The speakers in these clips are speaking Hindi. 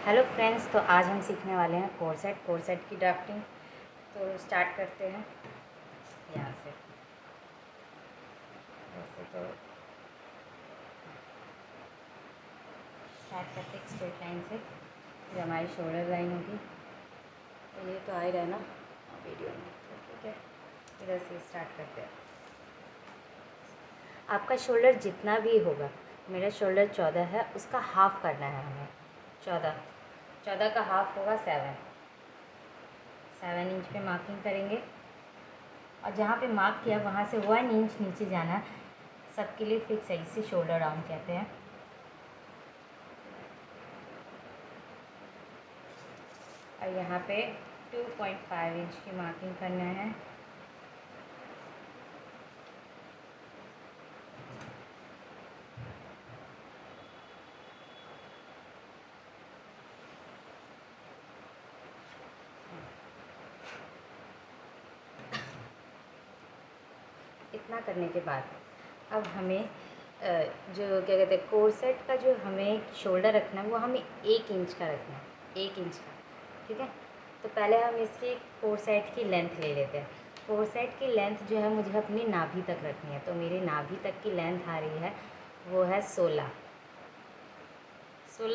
हेलो फ्रेंड्स, तो आज हम सीखने वाले हैं कोरसेट की ड्राफ्टिंग। तो स्टार्ट करते हैं यहाँ से। वैसे तो स्टार्ट करते हैं स्ट्रेट लाइन से, जो हमारी शोल्डर लाइन होगी। तो ये तो आ ही रहा है ना वीडियो में, तो ठीक है, इधर से स्टार्ट करते हैं। आपका शोल्डर जितना भी होगा, मेरा शोल्डर 14 है, उसका हाफ करना है हमें। 14 का हाफ होगा 7 इंच पे मार्किंग करेंगे। और जहाँ पे मार्क किया वहाँ से 1 इंच नीचे जाना सबके लिए फिक्स है। इसे शोल्डर राउंड कहते हैं। और यहाँ पे 2.5 इंच की मार्किंग करना है। इतना करने के बाद अब हमें जो क्या कहते हैं, कोरसेट का जो हमें शोल्डर रखना है वो हमें 1 इंच का रखना है, 1 इंच का। ठीक है, तो पहले हम इसकी कोरसेट की लेंथ ले लेते हैं। कोरसेट की लेंथ जो है मुझे अपनी नाभि तक रखनी है। तो मेरी नाभि तक की लेंथ आ रही है, वो है 16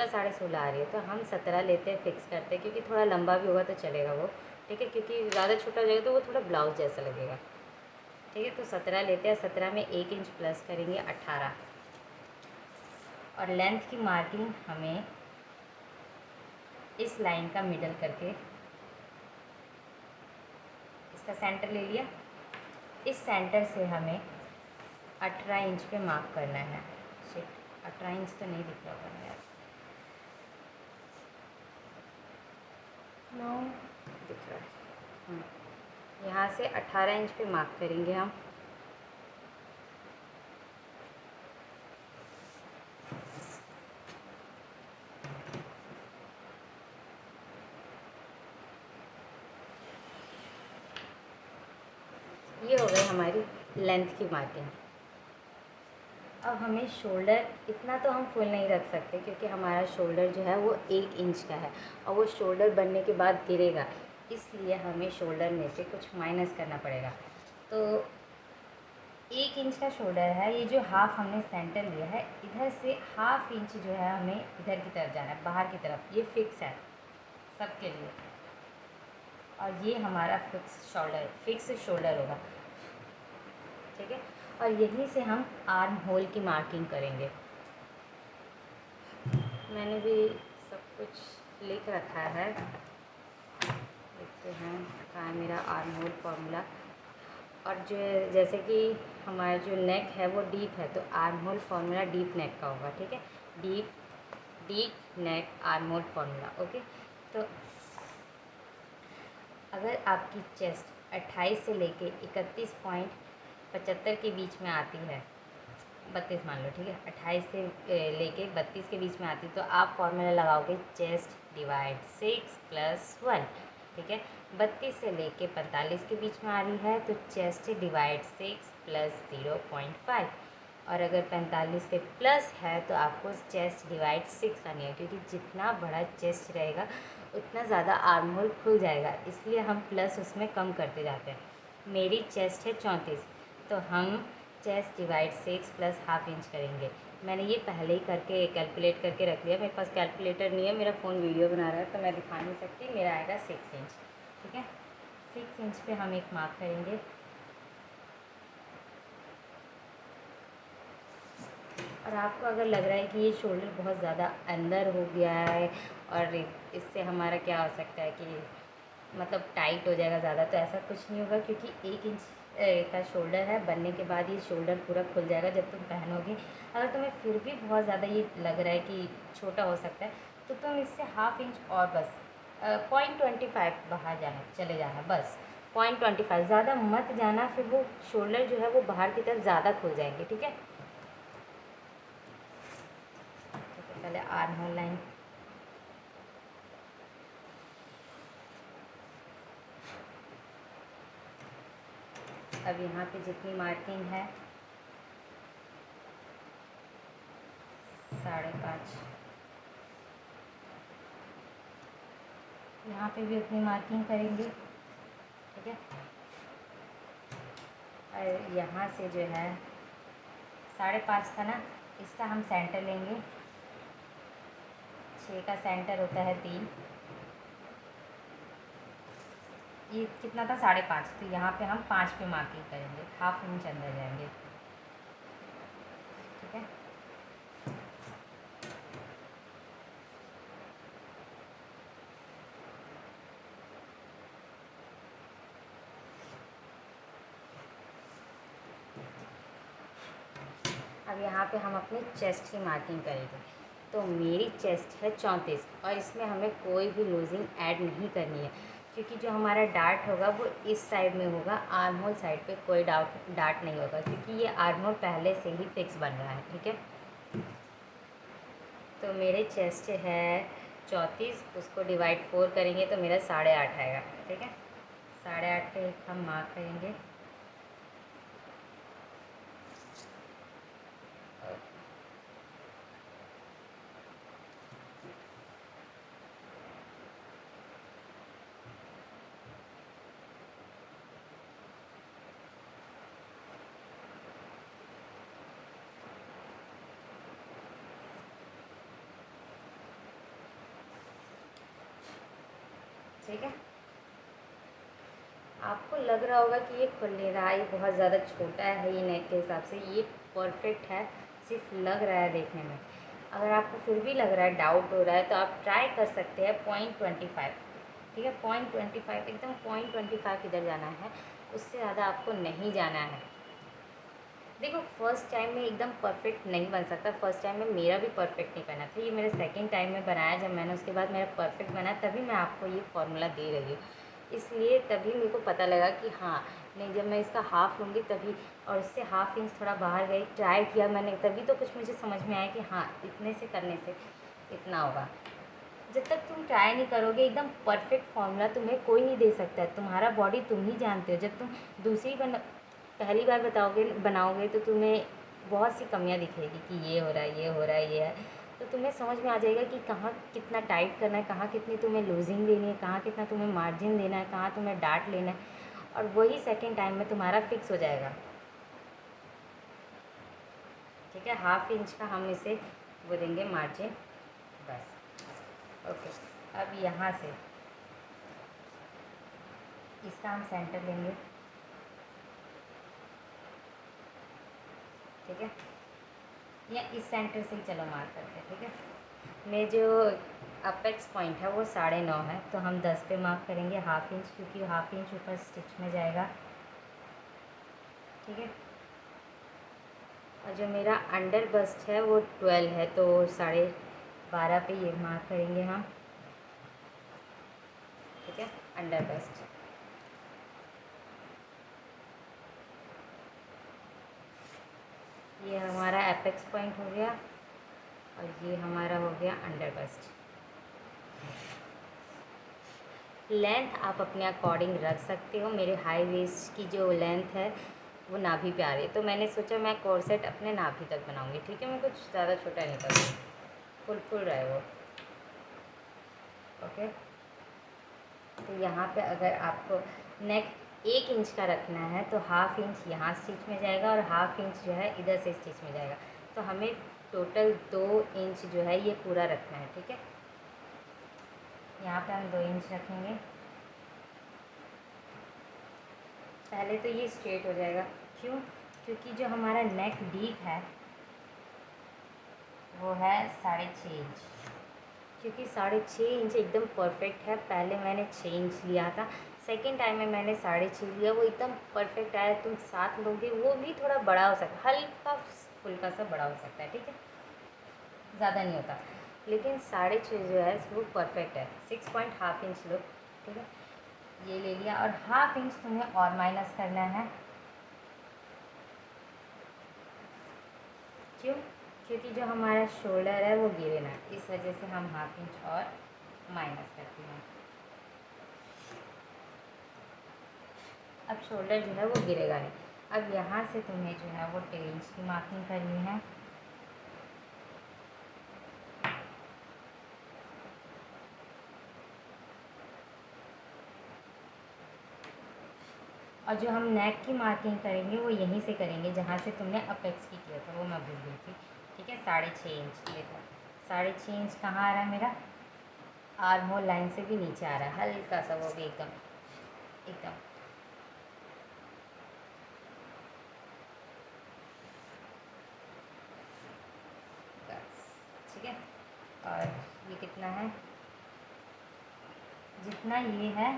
साढ़े 16 आ रही है। तो हम 17 लेते हैं, फिक्स करते हैं, क्योंकि थोड़ा लंबा भी होगा तो चलेगा वो। ठीक है, क्योंकि ज़्यादा छोटा हो जाएगा तो वो थोड़ा ब्लाउज जैसा लगेगा। ठीक है, तो 17 लेते हैं। 17 में 1 इंच प्लस करेंगे 18। और लेंथ की मार्किंग हमें इस लाइन का मिडल करके इसका सेंटर ले लिया। इस सेंटर से हमें 18 इंच पे मार्क करना है। शिट, 18 इंच तो नहीं दिख रहा होगा यार, 9 दिख रहा है। यहाँ से 18 इंच पे मार्क करेंगे हम। ये हो गई हमारी लेंथ की मार्किंग। अब हमें शोल्डर इतना तो हम फुल नहीं रख सकते, क्योंकि हमारा शोल्डर जो है वो 1 इंच का है और वो शोल्डर बनने के बाद गिरेगा, इसलिए हमें शोल्डर में से कुछ माइनस करना पड़ेगा। तो 1 इंच का शोल्डर है, ये जो हाफ हमने सेंटर लिया है, इधर से हाफ इंच जो है हमें इधर की तरफ जाना है, बाहर की तरफ। ये फिक्स है सबके लिए, और ये हमारा फिक्स शोल्डर होगा। ठीक है, और यहीं से हम आर्म होल की मार्किंग करेंगे। मैंने भी सब कुछ लिख रखा है, देखते हैं कहाँ है मेरा आर्म होल फार्मूला। और जो जैसे कि हमारा जो नेक है वो डीप है, तो arm hole formula deep neck का होगा। ठीक है, deep neck arm hole formula. Okay, तो अगर आपकी चेस्ट 28 से लेके 31.75 के बीच में आती है, 32 मान लो, ठीक है, 28 से लेके 32 के बीच में आती, तो आप फॉर्मूला लगाओगे चेस्ट डिवाइड 6 + 1। ठीक है, 32 से लेके 45 के बीच में आ रही है तो चेस्ट डिवाइड 6 + 0.5। और अगर 45 से प्लस है तो आपको चेस्ट डिवाइड 6 करनी है, क्योंकि जितना बड़ा चेस्ट रहेगा उतना ज़्यादा आर्म होल खुल जाएगा, इसलिए हम प्लस उसमें कम करते जाते हैं। मेरी चेस्ट है 34, तो हम चेस्ट डिवाइड 6 + ½ इंच करेंगे। मैंने ये पहले ही करके कैलकुलेट करके रख लिया। मेरे पास कैलकुलेटर नहीं है, मेरा फ़ोन वीडियो बना रहा है तो मैं दिखा नहीं सकती। मेरा आएगा 6 इंच। ठीक है, 6 इंच पे हम एक मार्क करेंगे। और आपको अगर लग रहा है कि ये शोल्डर बहुत ज़्यादा अंदर हो गया है और इससे हमारा क्या हो सकता है कि मतलब टाइट हो जाएगा ज़्यादा, तो ऐसा कुछ नहीं होगा, क्योंकि 1 इंच का शोल्डर है। बनने के बाद ये शोल्डर पूरा खुल जाएगा जब तुम पहनोगे। अगर तुम्हें फिर भी बहुत ज़्यादा ये लग रहा है कि छोटा हो सकता है, तो तुम इससे ½ इंच और बस 0.25 बाहर चले जाना, बस 0.25, ज़्यादा मत जाना, फिर वो शोल्डर जो है वो बाहर की तरफ ज़्यादा खुल जाएंगे। ठीक है, तो पहले आर्म होल लाइन, अब यहाँ पे जितनी मार्किंग है 5.5, यहाँ पे भी उतनी मार्किंग करेंगे, ठीक है। और यहाँ से जो है 5.5 था ना, इसका हम सेंटर लेंगे। 6 का सेंटर होता है 3, ये कितना था 5.5, तो यहाँ पे हम 5 पे मार्किंग करेंगे, 1/2 इंच अंदर जाएंगे, ठीक है। अब यहाँ पे हम अपनी चेस्ट की मार्किंग करेंगे। तो मेरी चेस्ट है 34 और इसमें हमें कोई भी लूजिंग ऐड नहीं करनी है, क्योंकि जो हमारा डार्ट होगा वो इस साइड में होगा, आर्म होल साइड पे कोई डार्ट नहीं होगा, क्योंकि ये आर्म होल पहले से ही फिक्स बन रहा है, ठीक है। तो मेरे चेस्ट है 34, उसको डिवाइड 4 करेंगे तो मेरा 8.5 आएगा, ठीक है। 8.5 पे हम मार्क करेंगे। ठीक है, आपको लग रहा होगा कि ये खुल नहीं रहा, ये बहुत ज़्यादा छोटा है, ये नेक के हिसाब से ये परफेक्ट है, सिर्फ लग रहा है देखने में। अगर आपको फिर भी लग रहा है, डाउट हो रहा है, तो आप ट्राई कर सकते हैं 0.25, ठीक है। 0.25, एकदम 0.25 इधर जाना है, उससे ज़्यादा आपको नहीं जाना है। देखो फर्स्ट टाइम में एकदम परफेक्ट नहीं बन सकता, फर्स्ट टाइम में मेरा भी परफेक्ट नहीं बना था, ये मेरे सेकंड टाइम में बनाया जब मैंने, उसके बाद मेरा परफेक्ट बना, तभी मैं आपको ये फार्मूला दे रही हूँ। इसलिए तभी मेरे को पता लगा कि हाँ नहीं, जब मैं इसका हाफ़ लूँगी तभी, और उससे 1/2 इंच थोड़ा बाहर गई, ट्राई किया मैंने, तभी तो कुछ मुझे समझ में आया कि हाँ इतने से करने से इतना होगा। जब तक तुम ट्राई नहीं करोगे एकदम परफेक्ट फार्मूला तुम्हें कोई नहीं दे सकता है, तुम्हारा बॉडी तुम ही जानते हो। जब तुम दूसरी पहली बार बनाओगे तो तुम्हें बहुत सी कमियां दिखेगी कि ये हो रहा है, ये हो रहा है, ये है, तो तुम्हें समझ में आ जाएगा कि कहाँ कितना टाइट करना है, कहाँ कितनी तुम्हें लूजिंग देनी है, कहाँ कितना तुम्हें मार्जिन देना है, कहाँ तुम्हें डार्ट लेना है, और वही सेकेंड टाइम में तुम्हारा फिक्स हो जाएगा, ठीक है। 1/2 इंच का हम इसे वो देंगे मार्जिन, बस। ओके, अब यहाँ से इसका हम सेंटर लेंगे, ठीक है, या इस सेंटर से ही चलो मार्क करते हैं, ठीक है। मैं जो अपेक्स पॉइंट है वो 9.5 है, तो हम 10 पे मार्क करेंगे, 1/2 इंच, क्योंकि 1/2 इंच ऊपर स्टिच में जाएगा, ठीक है। और जो मेरा अंडर बस्ट है वो 12 है, तो 12.5 पे ये मार्क करेंगे हम, ठीक है, अंडर बस्ट। ये हमारा एपेक्स पॉइंट हो गया और ये हमारा हो गया अंडर बस्ट। लेंथ आप अपने अकॉर्डिंग रख सकते हो, मेरे हाई वेस्ट की जो लेंथ है वो नाभि पे आ रही है, तो मैंने सोचा मैं कोर्सेट अपने नाभि तक बनाऊंगी, ठीक है। मैं कुछ ज़्यादा छोटा नहीं करूँगी, फुल रहे वो, ओके। तो यहाँ पे अगर आपको नेक 1 इंच का रखना है तो 1/2 इंच यहाँ स्टिच में जाएगा और 1/2 इंच जो है इधर से स्टिच में जाएगा, तो हमें टोटल 2 इंच जो है ये पूरा रखना है, ठीक है। यहाँ पे हम 2 इंच रखेंगे। पहले तो ये स्ट्रेट हो जाएगा, क्यों? क्योंकि जो हमारा नेक डीप है वो है 6.5 इंच, क्योंकि 6.5 इंच एकदम परफेक्ट है। पहले मैंने 6 इंच लिया था, सेकेंड टाइम में मैंने 6.5 लिया, वो एकदम परफेक्ट आया। तुम 7 लोगे वो भी थोड़ा बड़ा हो सकता है, हल्का फुल्का सा बड़ा हो सकता है, ठीक है, ज़्यादा नहीं होता, लेकिन 6.5 जो है वो परफेक्ट है। 6.5 इंच लो, ठीक है, ये ले लिया, और 1/2 इंच तुम्हें और माइनस करना है, क्यों? क्योंकि जो हमारा शोल्डर है वो गिरे ना, इस वजह से हम 1/2 इंच और माइनस करते हैं। अब शोल्डर जो है वो गिरेगा नहीं। अब यहाँ से तुम्हें जो है वो 1.5 इंच की मार्किंग करनी है, और जो हम नेक की मार्किंग करेंगे वो यहीं से करेंगे जहाँ से तुमने अपेक्स की किया था, वो मैं भूल गई थी। ठीक है, 6.5 इंच। देखो 6.5 इंच कहाँ आ रहा है मेरा, आर्म होल लाइन से भी नीचे आ रहा है हल्का सा, वो भी एकदम एकदम। बस ठीक है। और ये कितना है, जितना ये है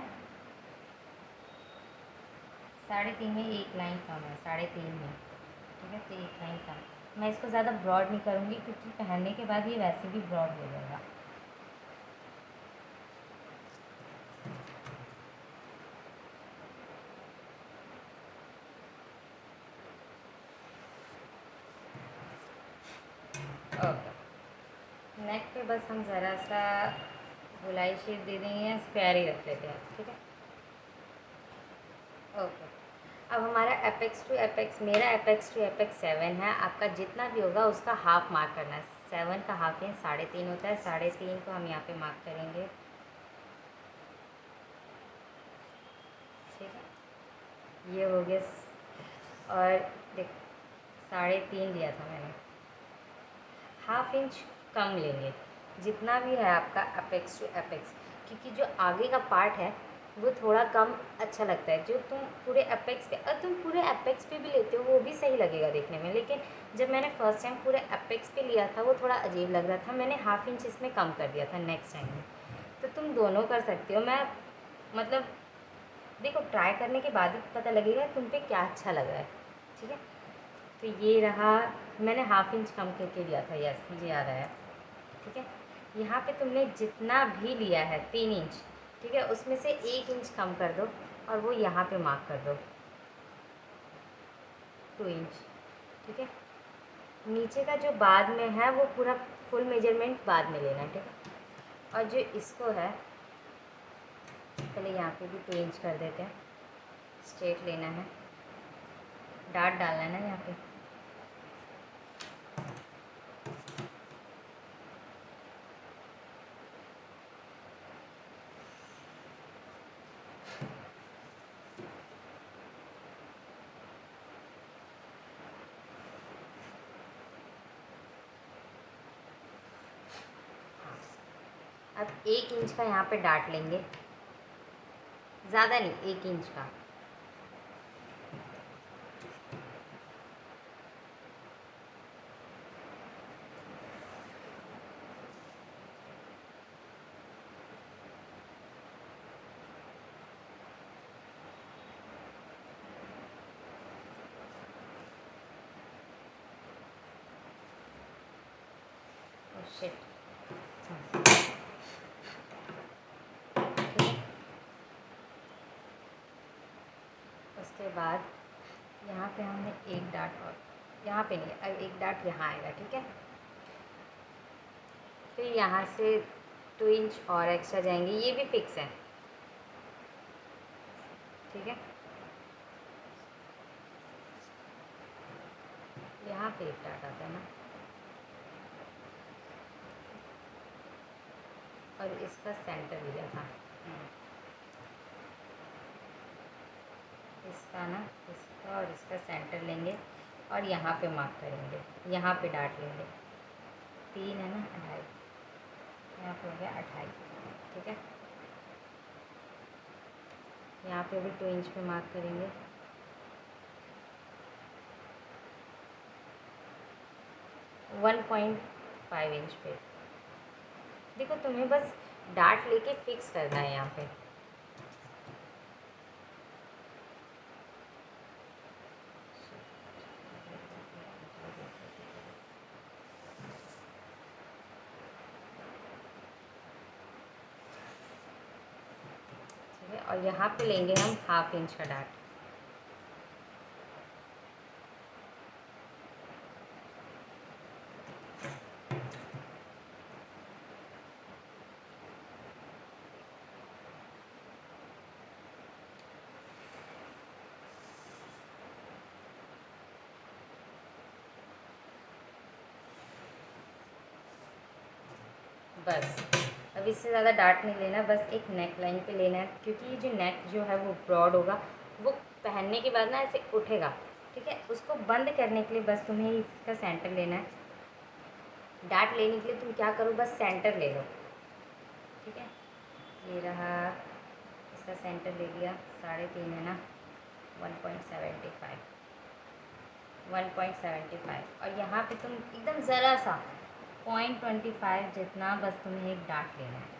3.5 में एक लाइन कम है, 3.5 में। ठीक है, तो एक लाइन कम। मैं इसको ज़्यादा ब्रॉड नहीं करूँगी क्योंकि पहनने के बाद ये वैसे भी ब्रॉड हो जाएगा। ओके, नेक पे बस हम ज़रा सा गोलाई शेप दे देंगे या स्क्वायर ही रख लेते हैं। ठीक है, ओके। अब हमारा एपेक्स टू एपेक्स, मेरा एपेक्स टू एपेक्स 7 है, आपका जितना भी होगा उसका हाफ मार्क करना है। 7 का हाफ इंच 3.5 होता है, 3.5 को हम यहाँ पे मार्क करेंगे। ठीक है, ये हो गया। और देख 3.5 लिया था मैंने, हाफ इंच कम लेंगे जितना भी है आपका अपेक्स टू एपेक्स, क्योंकि जो आगे का पार्ट है वो थोड़ा कम अच्छा लगता है। जो तुम पूरे अपेक्स पे, और तुम पूरे अपेक्स पे भी लेते हो वो भी सही लगेगा देखने में, लेकिन जब मैंने फर्स्ट टाइम पूरे अपेक्स पे लिया था वो थोड़ा अजीब लग रहा था, मैंने हाफ इंच इसमें कम कर दिया था नेक्स्ट टाइम में। तो तुम दोनों कर सकते हो। मैं मतलब देखो ट्राई करने के बाद ही पता लगेगा तुम पे क्या अच्छा लग रहा है। ठीक है, तो ये रहा, मैंने हाफ इंच कम करके लिया था, यस मुझे याद आया। ठीक है, यहाँ पे तुमने जितना भी लिया है 3 इंच, ठीक है, उसमें से 1 इंच कम कर दो और वो यहाँ पे मार्क कर दो 2 इंच। ठीक है, नीचे का जो बाद में है वो पूरा फुल मेजरमेंट बाद में लेना है। ठीक है, और जो इसको है पहले यहाँ पे भी 2 इंच कर देते हैं, स्ट्रेट लेना है, डाट डालना है ना यहाँ पे। अब 1 इंच का यहाँ पे डाट लेंगे, ज़्यादा नहीं, 1 इंच का। शिट, उसके बाद यहाँ पे हमने एक डाट, और यहाँ पे नहीं, अब एक डाट यहाँ आएगा। ठीक है, फिर यहाँ से 2 इंच और एक्स्ट्रा जाएंगे, ये भी फिक्स है। ठीक है, यहाँ पे एक डाट आता है ना, और इसका सेंटर लिया था। इसका ना, इसका और इसका सेंटर लेंगे और यहाँ पे मार्क करेंगे, यहाँ पे डाट लेंगे। 3 है ना, 2.5, यहाँ पे हो गया 2.5। ठीक है, यहाँ पे भी 2 इंच पे मार्क करेंगे। 1.5 इंच पे। देखो तुम्हें बस डाट लेके फिक्स करना है यहाँ पे। ठीक है, और यहाँ पे लेंगे हम हाफ इंच का डाट। बस अब इससे ज़्यादा डार्ट नहीं लेना, बस एक नेक लाइन पे लेना है, क्योंकि ये जो नेक जो है वो ब्रॉड होगा, वो पहनने के बाद ना ऐसे उठेगा, ठीक है। उसको बंद करने के लिए बस तुम्हें इसका सेंटर लेना है। डार्ट लेने के लिए तुम क्या करो, बस सेंटर ले लो, ठीक है। ये रहा, इसका सेंटर ले लिया, 3.5 है ना, 1.75, 1.75। और यहाँ पे तुम एकदम ज़रा सा 0.25 जितना बस तुम्हें एक डार्ट लेना है।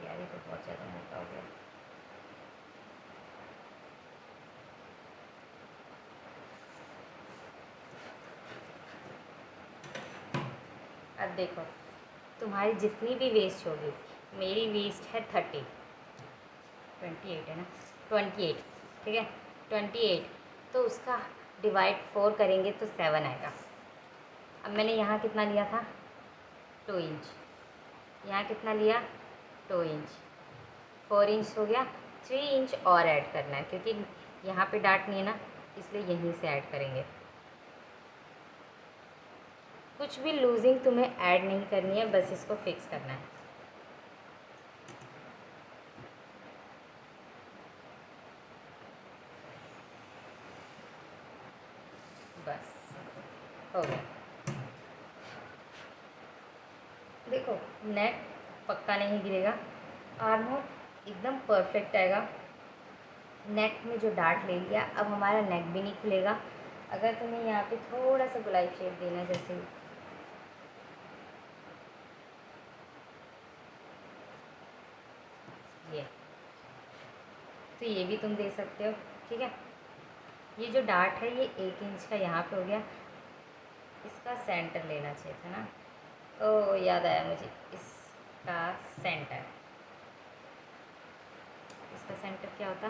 यारी तो बहुत ज़्यादा मोटा हो गया। अब देखो, तुम्हारी जितनी भी वेस्ट होगी, मेरी वेस्ट है 28 है ना, 28, ठीक है, 28। तो उसका डिवाइड 4 करेंगे तो 7 आएगा। अब मैंने यहाँ कितना लिया था, 2 इंच, यहाँ कितना लिया, 2 इंच, 4 इंच हो गया। 3 इंच और ऐड करना है, क्योंकि यहाँ पे डार्ट नहीं है ना, इसलिए यहीं से ऐड करेंगे। कुछ भी लूजिंग तुम्हें ऐड नहीं करनी है, बस इसको फिक्स करना है। बस हो गया। देखो, नेक पक्का नहीं गिरेगा, आर्म होल एकदम परफेक्ट आएगा। नेक में जो डार्ट ले लिया, अब हमारा नेक भी नहीं खुलेगा। अगर तुम्हें यहाँ पे थोड़ा सा गुलाई शेप देना है, जैसे ये, तो ये भी तुम दे सकते हो, ठीक है। ये जो डार्ट है ये 1 इंच का यहाँ पे हो गया, इसका सेंटर लेना चाहिए था ना। ओ याद आया मुझे, इसका सेंटर, इसका सेंटर क्या होता,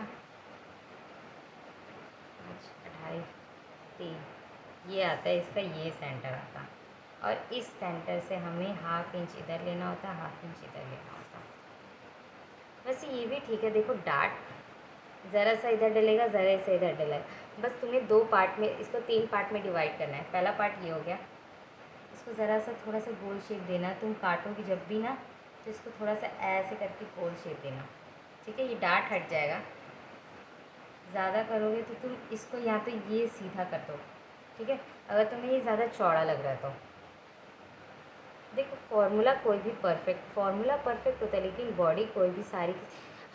5, 2.5, 3, ये आता है इसका, ये सेंटर आता। और इस सेंटर से हमें 1/2 इंच इधर लेना होता है, 1/2 इंच इधर लेना होता। वैसे ये भी ठीक है। देखो, डार्ट ज़रा सा इधर डलेगा, ज़रा सा इधर डलेगा। बस तुम्हें 2 पार्ट में, इसको 3 पार्ट में डिवाइड करना है। पहला पार्ट ये हो गया, इसको ज़रा सा थोड़ा सा गोल शेप देना। तुम काटोगी जब भी ना, तो इसको थोड़ा सा ऐसे करके गोल शेप देना, ठीक है। ये डार्ट हट जाएगा। ज़्यादा करोगे तो तुम इसको या तो ये सीधा कर दो, ठीक है, अगर तुम्हें ये ज़्यादा चौड़ा लग रहा है तो। देखो, फार्मूला कोई भी फार्मूला परफेक्ट होता है, लेकिन बॉडी कोई भी सारी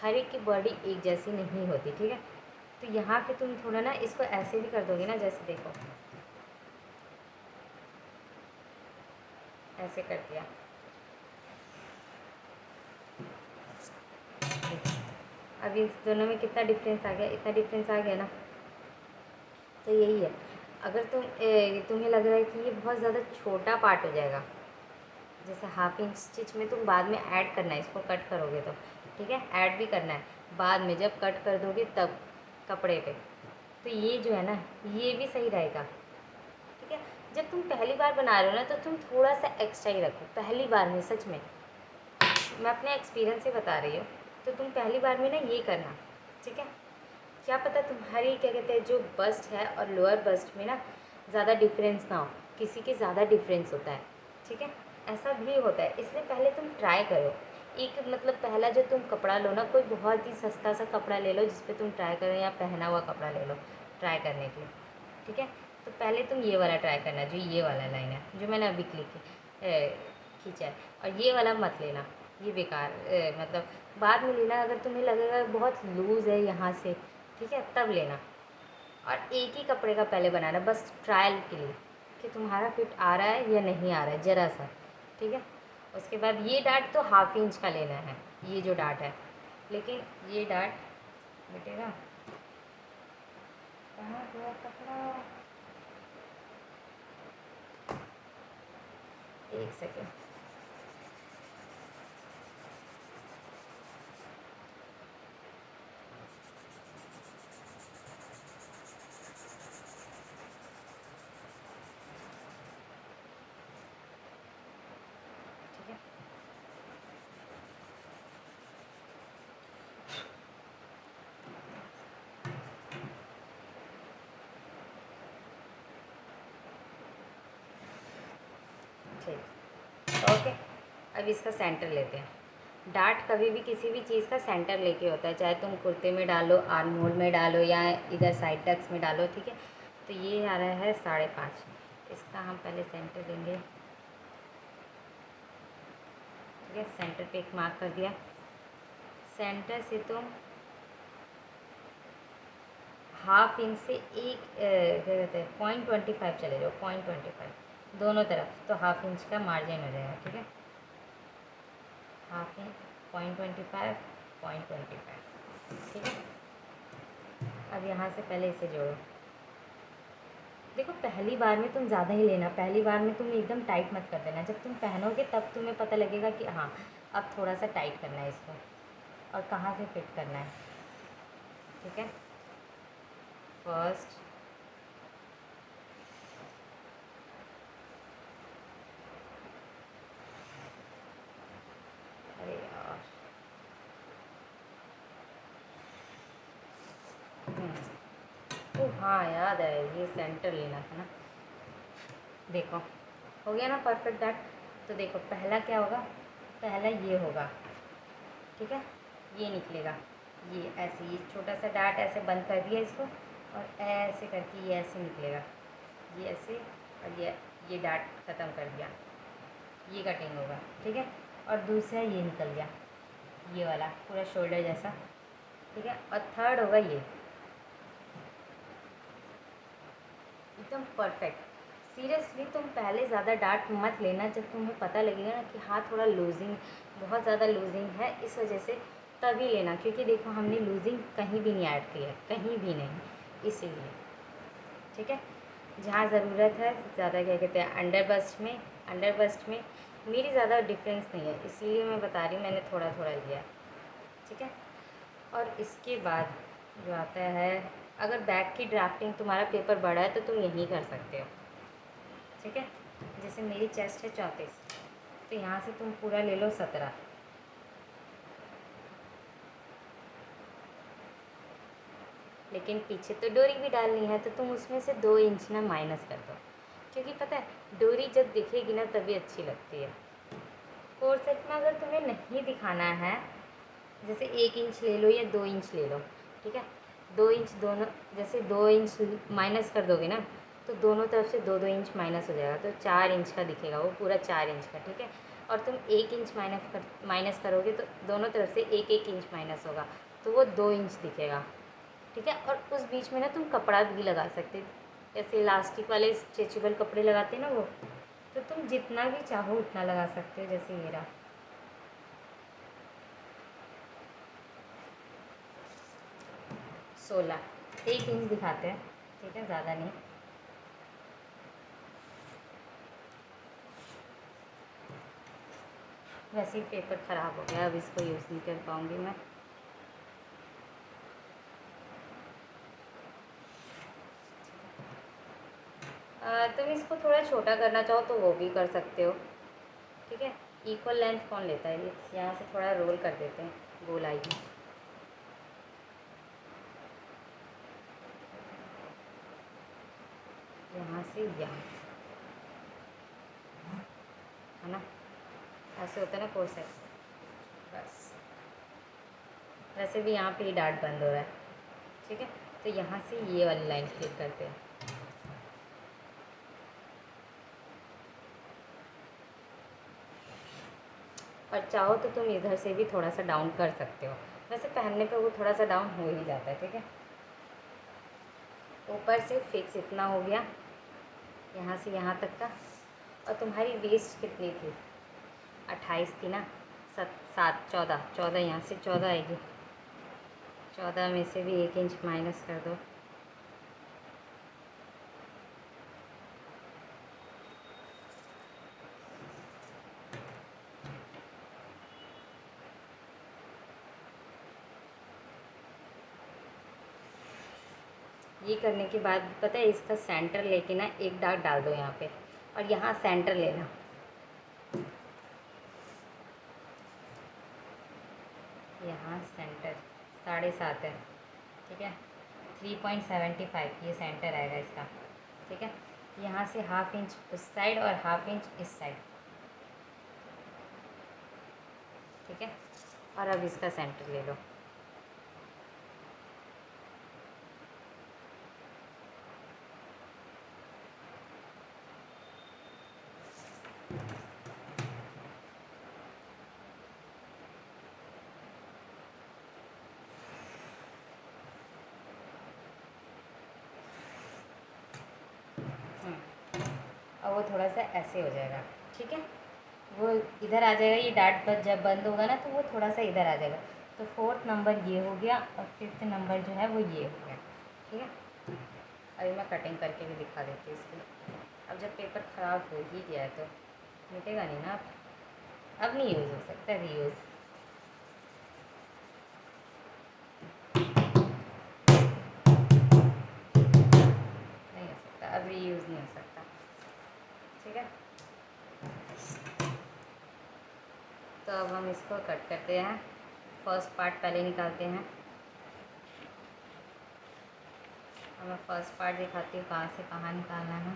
हर एक की बॉडी एक जैसी नहीं होती, ठीक है। तो यहाँ पे तुम थोड़ा ना इसको ऐसे भी कर दोगे ना, जैसे देखो ऐसे कर दिया, अब इस दोनों में कितना डिफरेंस आ गया, इतना डिफरेंस आ गया ना। तो यही है, अगर तुम्हें लग रहा है कि ये बहुत ज़्यादा छोटा पार्ट हो जाएगा, जैसे 1/2 इंच स्टिच में तुम बाद में ऐड करना है, इसको कट करोगे तो, ठीक है, ऐड भी करना है बाद में, जब कट कर दोगे तब कपड़े पे। तो ये जो है ना, ये भी सही रहेगा, ठीक है। जब तुम पहली बार बना रहे हो ना, तो तुम थोड़ा सा एक्स्ट्रा ही रखो पहली बार में। सच में मैं अपने एक्सपीरियंस से बता रही हूँ, तो तुम पहली बार में ना ये करना, ठीक है। क्या पता तुम्हारी क्या कहते हैं, जो बस्ट है और लोअर बस्ट में ना ज़्यादा डिफरेंस ना हो, किसी के ज़्यादा डिफरेंस होता है, ठीक है, ऐसा भी होता है। इसलिए पहले तुम ट्राई करो। एक मतलब पहला जो तुम कपड़ा लो ना, कोई बहुत ही सस्ता सा कपड़ा ले लो जिस पे तुम ट्राई करो, या पहना हुआ कपड़ा ले लो ट्राई करने के लिए, ठीक है। तो पहले तुम ये वाला ट्राई करना, जो ये वाला लाइन है जो मैंने अभी खींचा है, और ये वाला मत लेना, ये बेकार मतलब बाद में लेना, अगर तुम्हें लगेगा बहुत लूज़ है यहाँ से, ठीक है, तब लेना। और एक ही कपड़े का पहले बनाना, बस ट्रायल के लिए कि तुम्हारा फिट आ रहा है या नहीं आ रहा है, ज़रा सा, ठीक है। उसके बाद ये डार्ट तो 1/2 इंच का लेना है, ये जो डार्ट है, लेकिन ये डार्ट बेटेगा कहाँ हुआ कपड़ा, एक सेकेंड, ठीक है। ठीक, ओके। अब इसका सेंटर लेते हैं। डार्ट कभी भी किसी भी चीज़ का सेंटर लेके होता है, चाहे तुम कुर्ते में डालो, आर्म होल में डालो, या इधर साइड टक्स में डालो, ठीक है। तो ये आ रहा है 5.5, इसका हम पहले सेंटर लेंगे, ठीक है। सेंटर पे एक मार्क कर दिया। सेंटर से तुम हाफ इंच से एक क्या कहते हैं 0.25 चले जाओ, 0.25 दोनों तरफ, तो हाफ इंच का मार्जिन हो जाएगा, ठीक है। हाफ इंच 0.25, 0.25, ठीक है। अब यहाँ से पहले इसे जोड़ो। देखो पहली बार में तुम ज़्यादा ही लेना, पहली बार में तुम एकदम टाइट मत कर देना, जब तुम पहनोगे तब तुम्हें पता लगेगा कि हाँ अब थोड़ा सा टाइट करना है इसको, और कहाँ से फिट करना है, ठीक है। फर्स्ट अरे यार ओ हाँ याद है, ये सेंटर लेना था ना। देखो हो गया ना परफेक्ट डार्ट। तो देखो पहला क्या होगा, पहला ये होगा, ठीक है। ये निकलेगा, ये ऐसे, ये छोटा सा डार्ट ऐसे बंद कर दिया इसको, और ऐसे करके ये ऐसे निकलेगा, ये ऐसे, और ये डार्ट ख़त्म कर दिया, ये कटिंग होगा, ठीक है। और दूसरा ये निकल गया, ये वाला पूरा शोल्डर जैसा, ठीक है। और थर्ड होगा ये एकदम परफेक्ट। सीरियसली तुम पहले ज़्यादा डार्ट मत लेना, जब तुम्हें पता लगेगा ना कि हाँ थोड़ा लूजिंग, बहुत ज़्यादा लूजिंग है इस वजह से, तभी लेना, क्योंकि देखो हमने लूजिंग कहीं भी नहीं ऐड की है, कहीं भी नहीं, इसीलिए, ठीक है। जहाँ ज़रूरत है ज़्यादा, क्या कहते हैं, अंडर बस्ट में, अंडर बस्ट में मेरी ज़्यादा डिफरेंस नहीं है, इसलिए मैं बता रही हूँ, मैंने थोड़ा थोड़ा लिया, ठीक है। और इसके बाद जो आता है, अगर बैक की ड्राफ्टिंग तुम्हारा पेपर बड़ा है तो तुम यहीं कर सकते हो, ठीक है। जैसे मेरी चेस्ट है 34, तो यहाँ से तुम पूरा ले लो 17, लेकिन पीछे तो डोरी भी डालनी है, तो तुम उसमें से 2 इंच ना माइनस कर दो, क्योंकि पता है डोरी जब दिखेगी ना तभी अच्छी लगती है। कोर्स सेट में अगर तुम्हें नहीं दिखाना है, जैसे 1 इंच ले लो या 2 इंच ले लो, ठीक है। 2 इंच दोनों, जैसे 2 इंच माइनस कर दोगे ना, तो दोनों तरफ से 2-2 इंच माइनस हो जाएगा, तो 4 इंच का दिखेगा वो पूरा 4 इंच का, ठीक है। और तुम 1 इंच माइनस करोगे तो दोनों तरफ से 1-1 इंच माइनस होगा, तो वो 2 इंच दिखेगा, ठीक है। और उस बीच में ना तुम कपड़ा भी लगा सकते, जैसे इलास्टिक वाले स्ट्रेचेबल कपड़े लगाते हैं ना वो, तो तुम जितना भी चाहो उतना लगा सकते हो, जैसे ये रहा। 16, 1 इंच दिखाते हैं, ठीक है, ज़्यादा नहीं। वैसे ही पेपर ख़राब हो गया, अब इसको यूज़ नहीं कर पाऊँगी मैं। तुम इसको थोड़ा छोटा करना चाहो तो वो भी कर सकते हो, ठीक है। इक्वल लेंथ कौन लेता है, ये यहाँ से थोड़ा रोल कर देते हैं गोलाई में, यहाँ से यहाँ, है ना, ऐसे होता है ना कोर्स सेट, बस। वैसे भी यहाँ पे ये डार्ट बंद हो रहा है, ठीक है। तो यहाँ से ये वाली लाइन क्लिक करते हैं, और चाहो तो तुम इधर से भी थोड़ा सा डाउन कर सकते हो, वैसे पहनने पे वो थोड़ा सा डाउन हो ही जाता है, ठीक है। ऊपर से फिक्स इतना हो गया, यहाँ से यहाँ तक का। और तुम्हारी वेस्ट कितनी थी, 28 थी ना, 14 यहाँ से 14 आएगी, 14 में से भी 1 इंच माइनस कर दो, ये करने के बाद पता है इसका सेंटर लेके ना एक दाग डाल दो यहाँ पे, और यहाँ सेंटर लेना, यहाँ सेंटर 7.5 है, ठीक है। 3.75 ये सेंटर आएगा इसका, ठीक है। यहाँ से हाफ इंच उस साइड और हाफ इंच इस साइड, ठीक है। और अब इसका सेंटर ले लो। और वो थोड़ा सा ऐसे हो जाएगा, ठीक है। वो इधर आ जाएगा, ये डार्ट पर जब बंद होगा ना तो वो थोड़ा सा इधर आ जाएगा। तो फोर्थ नंबर ये हो गया और फिफ्थ नंबर जो है वो ये हो गया, ठीक है। अभी मैं कटिंग करके भी दिखा देती हूँ इसकी। अब जब पेपर ख़राब हो ही गया है तो मिटेगा नहीं ना, अब नहीं यूज़ हो सकता रीयूज़। नहीं हो सकता, अब रीयूज़ नहीं हो सकता, ठीक है। तो अब हम इसको कट करते हैं। फर्स्ट पार्ट पहले निकालते हैं। अब मैं फर्स्ट पार्ट दिखाती हूँ कहाँ से कहाँ निकालना है।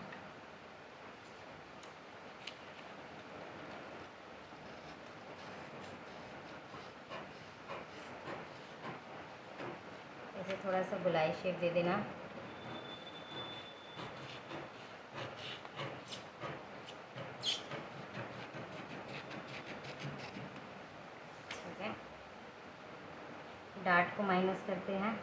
इसे थोड़ा सा गुलाई शेप दे देना। ठीक है, डार्ट को माइनस करते हैं।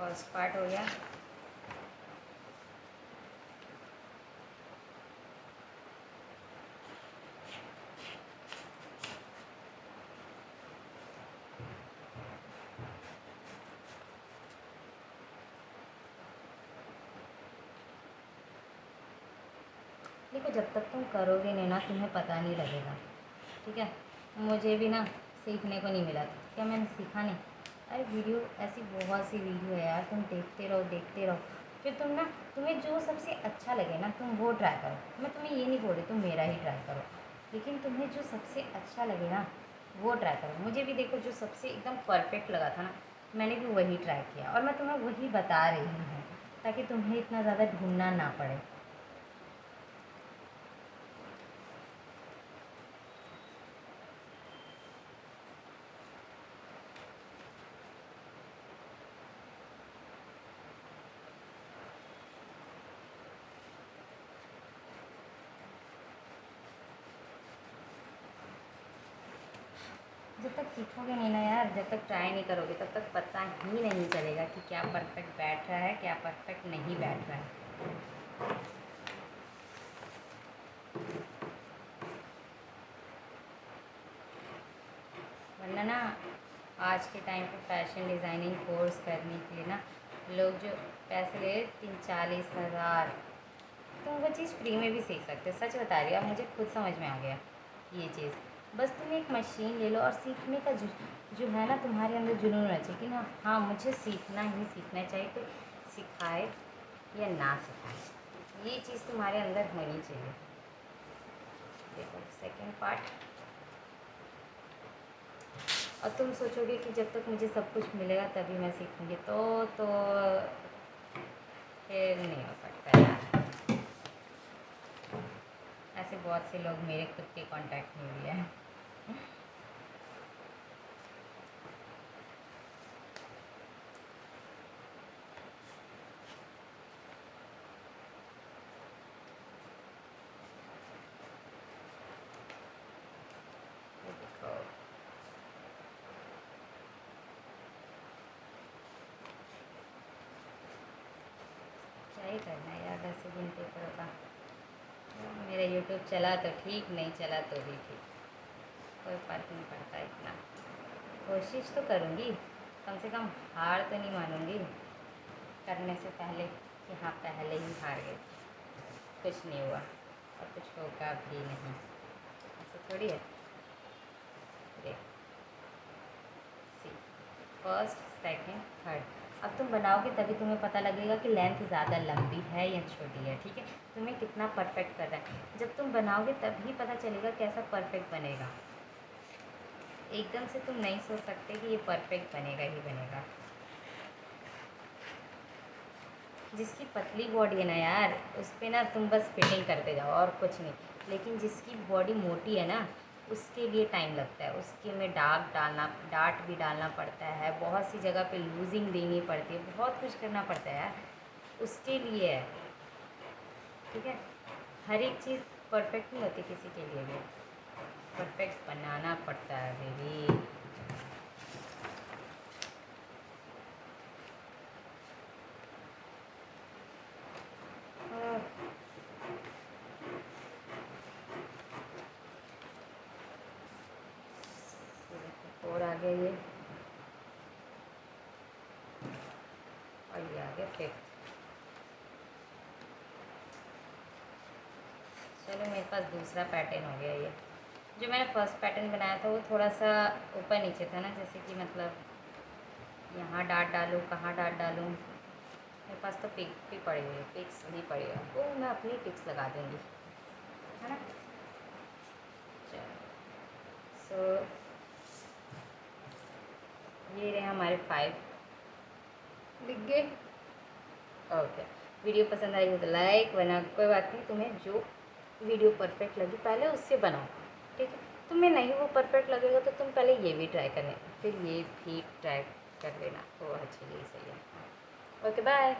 फर्स्ट पार्ट हो गया। देखो, जब तक तुम करोगे नहीं ना तुम्हें पता नहीं लगेगा, ठीक है। मुझे भी ना सीखने को नहीं मिला था, क्या मैंने सीखा नहीं। अरे वीडियो ऐसी बहुत सी वीडियो है यार, तुम देखते रहो देखते रहो, फिर तुम ना तुम्हें जो सबसे अच्छा लगे ना तुम वो ट्राई करो। मैं तुम्हें ये नहीं बोल रही तुम मेरा ही ट्राई करो, लेकिन तुम्हें जो सबसे अच्छा लगे ना वो ट्राई करो। मुझे भी देखो जो सबसे एकदम परफेक्ट लगा था ना मैंने भी वही ट्राई किया, और मैं तुम्हें वही बता रही हूँ ताकि तुम्हें इतना ज़्यादा ढूंढना ना पड़े। जब तक सीखोगे नहीं ना यार, जब तक ट्राई नहीं करोगे तब तक पता ही नहीं चलेगा कि क्या परफेक्ट बैठ रहा है क्या परफेक्ट नहीं बैठ रहा है। वरना ना आज के टाइम पे फैशन डिज़ाइनिंग कोर्स करने के लिए ना लोग जो पैसे ले 30-40 हज़ार, तुम वो चीज़ फ्री में भी सीख सकते हो। सच बता रही हूँ, अब मुझे खुद समझ में आ गया ये चीज़। बस तुम एक मशीन ले लो और सीखने का जो है ना तुम्हारे अंदर जुनून होना चाहिए कि ना हाँ मुझे सीखना ही सीखना चाहिए, तो सिखाए या ना सिखाए ये चीज़ तुम्हारे अंदर होनी चाहिए। देखो सेकेंड पार्ट। और तुम सोचोगे कि जब तक मुझे सब कुछ मिलेगा तभी मैं सीखूँगी, तो फिर नहीं हो सकता यार। ऐसे बहुत से लोग मेरे खुद के कांटेक्ट में भी हैं। देखो क्या ही करना है यार, 10 दिन पेपर का। मेरा यूट्यूब चला तो ठीक, नहीं चला तो भी ठीक, कोई फ़र्क नहीं पड़ता इतना। कोशिश तो करूँगी, कम से कम हार तो नहीं मानूँगी करने से पहले कि हाँ पहले ही हार गई, कुछ नहीं हुआ और कुछ होगा भी नहीं, ऐसा थोड़ी है। देख सी, फर्स्ट सेकंड थर्ड अब तुम बनाओगे तभी तुम्हें पता लगेगा कि लेंथ ज़्यादा लंबी है या छोटी है, ठीक है। तुम्हें कितना परफेक्ट कर रहा है, जब तुम बनाओगे तभी पता चलेगा कैसा परफेक्ट बनेगा। एकदम से तुम नहीं सोच सकते कि ये परफेक्ट बनेगा ही बनेगा। जिसकी पतली बॉडी है ना यार, उस पर ना तुम बस फिटिंग करते जाओ और कुछ नहीं। लेकिन जिसकी बॉडी मोटी है ना, उसके लिए टाइम लगता है, उसके में डार्ट भी डालना पड़ता है, बहुत सी जगह पे लूजिंग देनी पड़ती है, बहुत कुछ करना पड़ता है यार, उसके लिए है, ठीक है। हर एक चीज़ परफेक्ट नहीं होती, किसी के लिए भी परफेक्ट बनाना पड़ता है बेबी। और आगे ये, और ये आगे फिफ्थ। चलो मेरे पास दूसरा पैटर्न हो गया ये। जो मैंने फर्स्ट पैटर्न बनाया था वो थोड़ा सा ऊपर नीचे था ना, जैसे कि मतलब यहाँ डाट डालूँ, कहाँ डाट डालूँ। मेरे पास तो पिक भी पड़ी हुई है, पिक्स भी पड़ी है, वो मैं अपनी पिक्स लगा दूँगी, है ना। चलो, सो ये रहे हमारे 5 दिख गए। ओके, वीडियो पसंद आई हो तो लाइक, वरना कोई बात नहीं, तुम्हें जो वीडियो परफेक्ट लगी पहले उससे बनाओ, ठीक है। तुम्हें नहीं वो परफेक्ट लगेगा तो तुम पहले ये भी ट्राई करने, फिर ये भी ट्राई कर लेना, तो अच्छी यही सही है। Okay bye.